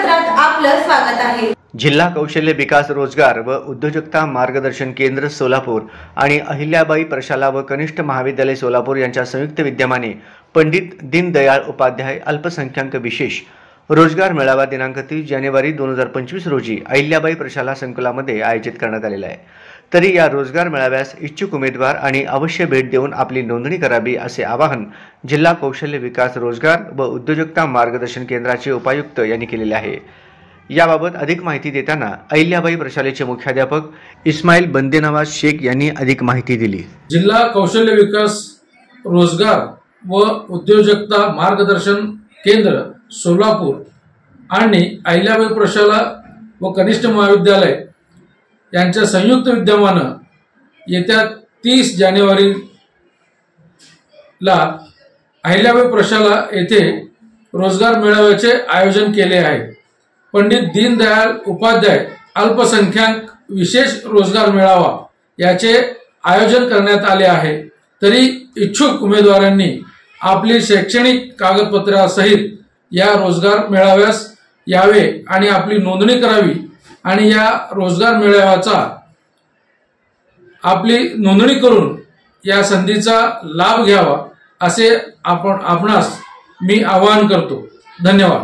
बातमीपत्रात आपलं स्वागत आहे। जिल्हा कौशल्य विकास रोजगार व उद्योजकता मार्गदर्शन केंद्र सोलापूर आणि अहिल्याबाई प्रशाला व कनिष्ठ महाविद्यालय सोलापूर यांच्या संयुक्त विद्यमाने पंडित दीनदयाळ उपाध्याय अल्पसंख्याक विशेष रोजगार मेळावा दिनांक 30 जानेवारी 2025 रोजी अहिल्याबाई प्रशाला संकुलामध्ये आयोजित करण्यात आलेला आहे। तरी या रोजगार मेळाव्यास इच्छुक उमेदवार आणि अवश्य भेट देऊन आपली नोंदणी करावी असे आवाहन जिल्हा कौशल्य विकास रोजगार व उद्योजकता मार्गदर्शन केंद्राचे उपायुक्त यांनी केलेले आहे। याबाबत अधिक माहिती देताना अहिल्याबाई प्रशालेचे मुख्याध्यापक इस्माईल बंदे नवाज शेख यांनी अधिक माहिती दिली। जिल्हा कौशल्य विकास रोजगार व उद्योजकता मार्गदर्शन केंद्र सोलापूर आणि अहिल्याबाई प्रशाला व कनिष्ठ महाविद्यालय यांच्या संयुक्त विद्यमाने येत्या 30 जानेवारीला अहिल्याबाई प्रशाला येथे रोजगार मेळाव्याचे आयोजन केले आहे। पंडित दीनदयाळ उपाध्याय अल्पसंख्याक विशेष रोजगार मेळावा याचे आयोजन करण्यात आले आहे। तरी इच्छुक उमेदवारांनी आपली शैक्षणिक कागदपत्रासहित या रोजगार मेळाव्यास यावे आणि आपली नोंदणी करावी आणि या रोजगार मेळाव्याचा आपली नोंदणी करून या संधीचा लाभ घ्यावा असे आपणास मी आवाहन करतो। धन्यवाद।